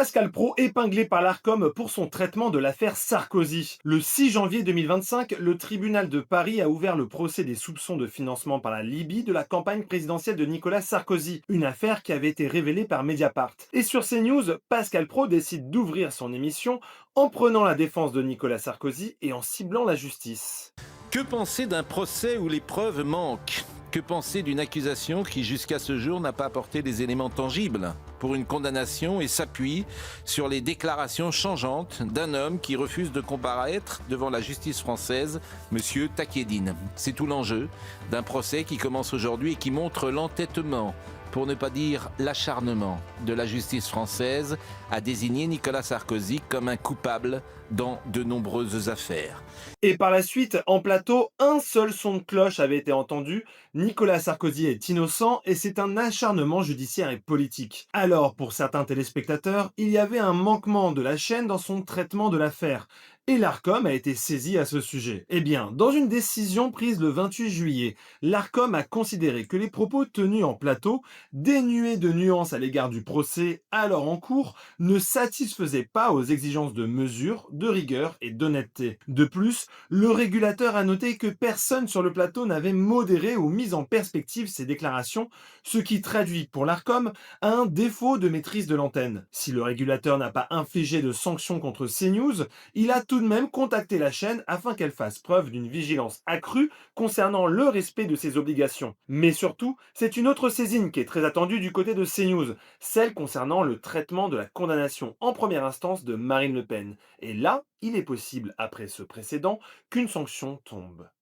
Pascal Praud épinglé par l'Arcom pour son traitement de l'affaire Sarkozy. Le 6 janvier 2025, le tribunal de Paris a ouvert le procès des soupçons de financement par la Libye de la campagne présidentielle de Nicolas Sarkozy, une affaire qui avait été révélée par Mediapart. Et sur CNews, Pascal Praud décide d'ouvrir son émission en prenant la défense de Nicolas Sarkozy et en ciblant la justice. Que penser d'un procès où les preuves manquent? Que penser d'une accusation qui jusqu'à ce jour n'a pas apporté des éléments tangibles pour une condamnation et s'appuie sur les déclarations changeantes d'un homme qui refuse de comparaître devant la justice française, M. Takedine. C'est tout l'enjeu d'un procès qui commence aujourd'hui et qui montre l'entêtement, pour ne pas dire l'acharnement, de la justice française à désigner Nicolas Sarkozy comme un coupable dans de nombreuses affaires. Et par la suite, en plateau, un seul son de cloche avait été entendu. Nicolas Sarkozy est innocent et c'est un acharnement judiciaire et politique. Alors, pour certains téléspectateurs, il y avait un manquement de la chaîne dans son traitement de l'affaire. Et l'Arcom a été saisi à ce sujet. Eh bien, dans une décision prise le 28 juillet, l'Arcom a considéré que les propos tenus en plateau, dénués de nuances à l'égard du procès alors en cours, ne satisfaisaient pas aux exigences de mesure, de rigueur et d'honnêteté. De plus, le régulateur a noté que personne sur le plateau n'avait modéré ou mis en perspective ces déclarations, ce qui traduit pour l'Arcom un défaut de maîtrise de l'antenne. Si le régulateur n'a pas infligé de sanctions contre CNews, il a tout de même contacté la chaîne afin qu'elle fasse preuve d'une vigilance accrue concernant le respect de ses obligations. Mais surtout, c'est une autre saisine qui est très attendue du côté de CNews, celle concernant le traitement de la condamnation en première instance de Marine Le Pen. Et là, il est possible, après ce précédent, qu'une sanction tombe.